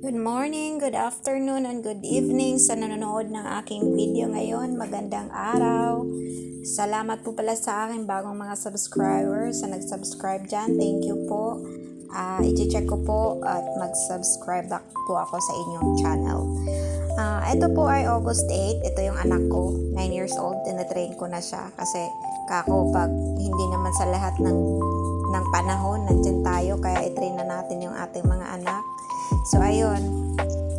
Good morning, good afternoon, and good evening sa nanonood ng aking video ngayon. Magandang araw. Salamat po pala sa aking bagong mga subscribers sa nag-subscribe dyan. Thank you po. I-check ko po at mag-subscribe back po ako sa inyong channel. Ito po ay August 8. Ito yung anak ko, 9 years old. Tinatrain ko na siya kasi kako pag hindi naman sa lahat ng panahon nandyan tayo, kaya i-train na natin yung ating mga anak. So ayun,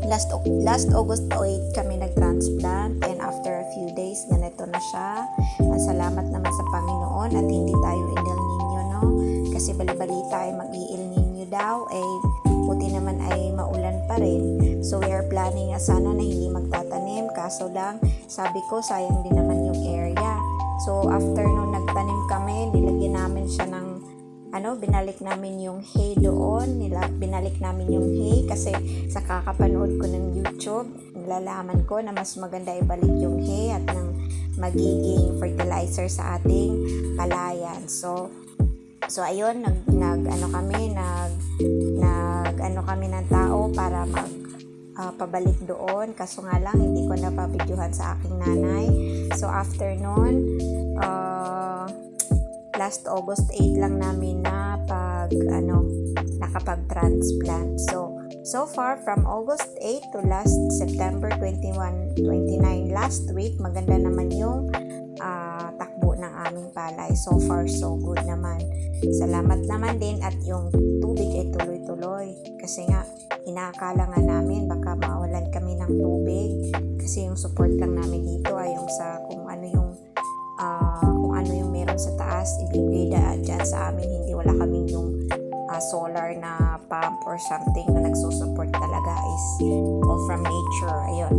last August 8 kami nag-transplant, and after a few days ganito na siya. Salamat naman sa Panginoon at hindi tayo El Niño, no? Kasi bali-balita ay mag-i-El Niño daw, buti naman ay maulan pa rin. So we are planning sana na hindi magtatanim, kaso lang sabi ko sayang din naman yung area. So after nung nagtanim kami, nilagyan namin siya ng binalik namin yung hay doon. Binalik namin yung hay kasi sa kakapanood ko ng YouTube, nalalaman ko na mas maganda ibalik yung hay at ng magiging fertilizer sa ating palayan. So ayun, kami ng tao para pabalik doon. Kaso nga lang, hindi ko napabidyuhan sa aking nanay. So after noon, last August 8 lang namin na nakapag-transplant. So far from August 8 to last September 21, 29 last week, maganda naman yung takbo ng aming palay. So far so good naman. Salamat naman din at yung tubig ay tuloy-tuloy. Kasi nga, inaakala nga namin baka mawalan kami ng tubig. Kasi yung support lang namin dito ay yung sa kung ano yung meron sa taas, ibibigay dyan sa amin. Hindi wala kaming yung solar na pump or something na nagsusupport talaga, is all from nature. Ayun.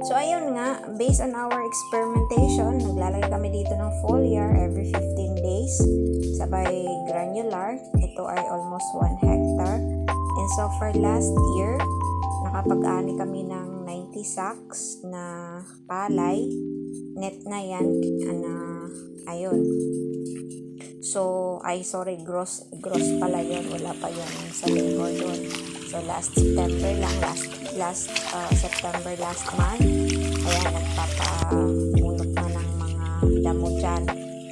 So ayun nga, based on our experimentation, naglalagay kami dito ng foliar every 15 days sabay granular. Ito ay almost 1 hectare. And so for last year, nakapag-ani kami ng 90 sacks na palay. Net na yan. Ayun. So, gross pala yun. Wala pa yun sa labor doon. So, last September lang, last September last month, ayan, nagpapamunot na ng mga damo dyan.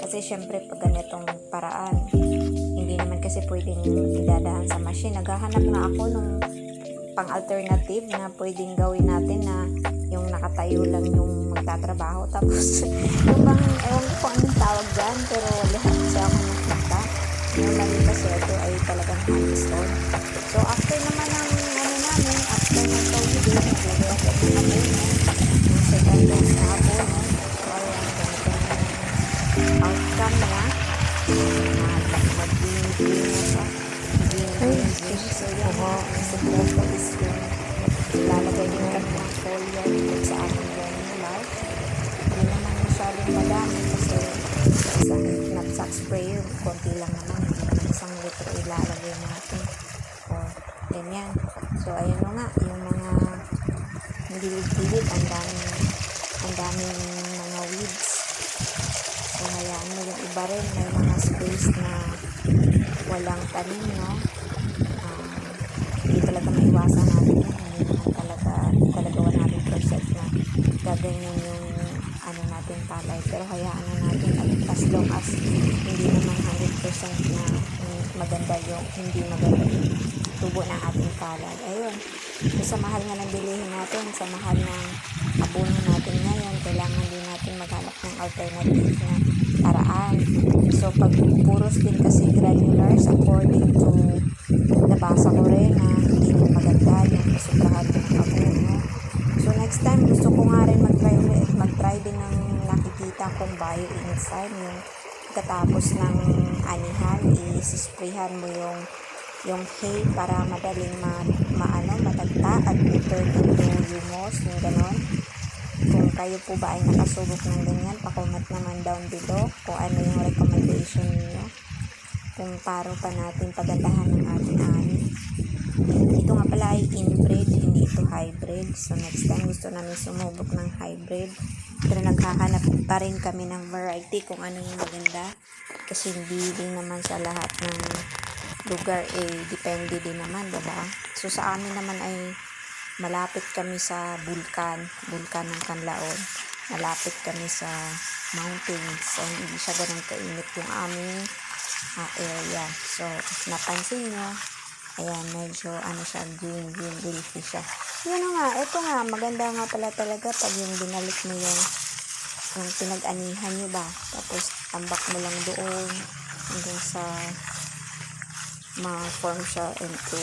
Kasi syempre, pag ganitong paraan, hindi naman kasi pwedeng idadaan sa machine. Naghahanap nga ako nung pang-alternative na pwedeng gawin natin na yung nakatayo lang yung magtatrabaho. Tapos, yung bang, ewan ko anong tawag dyan, pero wala kasi ako nakita. Normally kasi ito ay talagang hands-on. So, after naman ng namin, after ng COVID, naglagay ako ng abono. Yung second dose na abono. So, ayan, ganito na outcome niya. Mag-green siya. So, yan nga, support ko is yung lalagay din kami ng foliar dito sa ating granular. Hindi naman masyadong madami kasi sa isang knapsack sprayer, konti lang naman. Hindi naman 1 litro ilalagay natin. O, ganyan. So, ayun nga, yung mga gilid-gilid, ang daming mga weeds. So, hayaan mo yung iba rin, may mga space na walang tanim, no? Hindi talaga maiwasan natin yun. Hindi talaga 100% na gaganyan yung natin palay. Pero hayaan na natin as long as hindi naman 100% na maganda yung hindi maganda yung tubo ng ating palay. Ayun. So, sa mahal nga ng bilihin natin, sa mahal ng abono natin ngayon, kailangan din natin maghanap ng alternative na paraan. So, pag puros din kasi granulars, according to nabasa ko rin na hindi din maganda yung sobrahan ng abono. So, next time, gusto ko nga rin mag-try din ng nakikita kong bio-enzyme, yung katapos ng anihan, isisprayhan mo yung hay para madaling matagta at turn into humus, yung ganon. Kung kayo po ba ay nakasubok ng ganyan, pa-comment naman down below kung ano yung recommendation niyo. Kung paro pa natin pagandahan ng ating ani. Ito nga pala ay inbred, hindi ito hybrid. So next time gusto namin sumubok ng hybrid. Pero naghahanap pa rin kami ng variety kung ano yung maganda. Kasi hindi din naman sa lahat ng lugar depende din naman, diba? So sa amin naman ay malapit kami sa bulkan ng Canlaon. Malapit kami sa mountains. So hindi siya ganun kainit yung aming area. So napansin nyo, ayan, medyo siya, green leafy siya. Yun nga, ito nga, maganda nga pala talaga pag yung binalik mo yung pinag-anihan nyo ba, tapos tambak mo lang doon hanggang sa ma-form siya into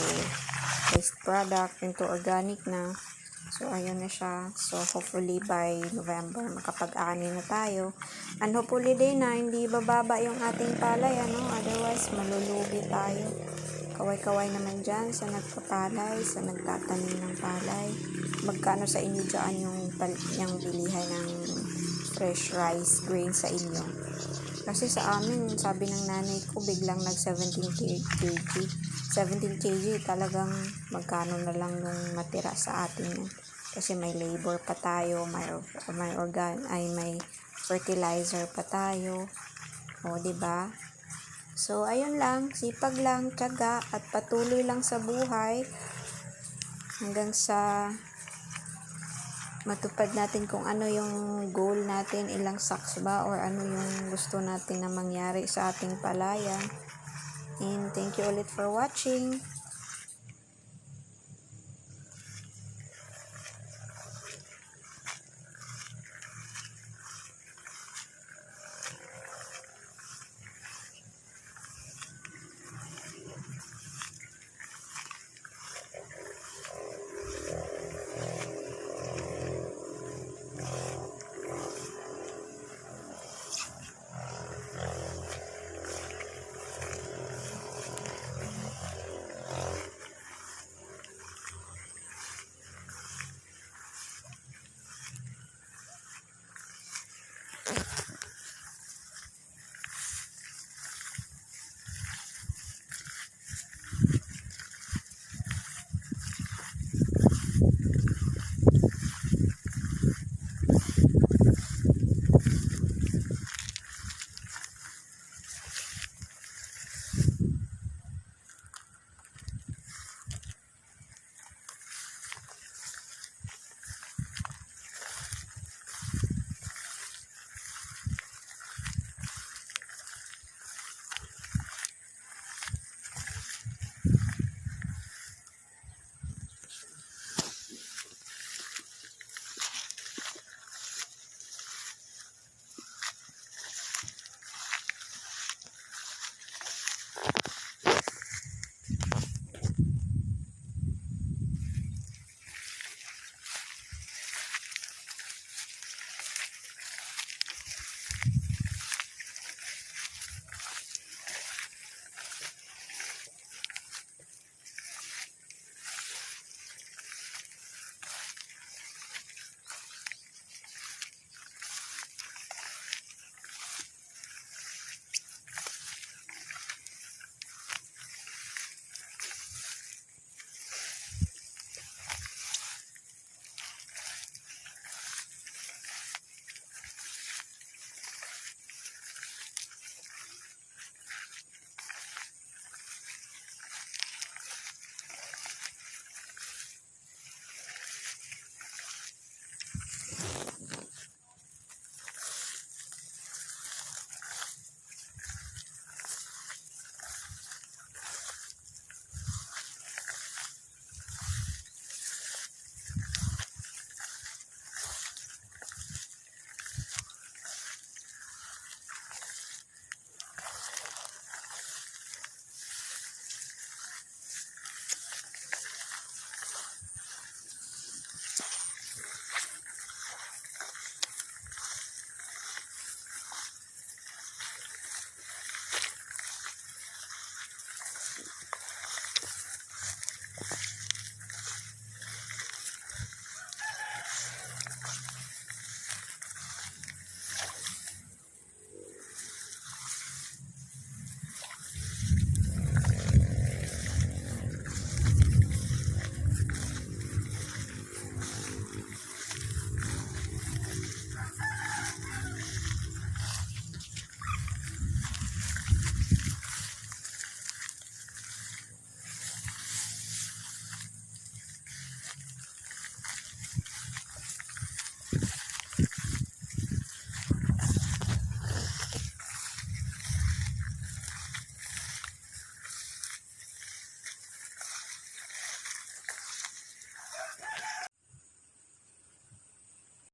waste product, into organic na. So ayun na siya. So hopefully by November makapag-ani na tayo, and hopefully din na hindi bababa yung ating palay, otherwise malulugi tayo. Kaway-kaway naman dyan sa nagpapalay, sa nagtatanim ng palay. Magkano sa inyo dyan yung bilihan ng fresh rice grain sa inyo? Kasi sa amin, sabi ng nanay ko, biglang nag 17 kg. 17 kg talagang magkano na lang yung matira sa atin yan. Kasi may labor pa tayo, may fertilizer pa tayo. O, diba? So, ayun lang, sipag lang, tiyaga, at patuloy lang sa buhay hanggang sa matupad natin kung ano yung goal natin, ilang sacks ba, or ano yung gusto natin na mangyari sa ating palayan. And thank you ulit for watching.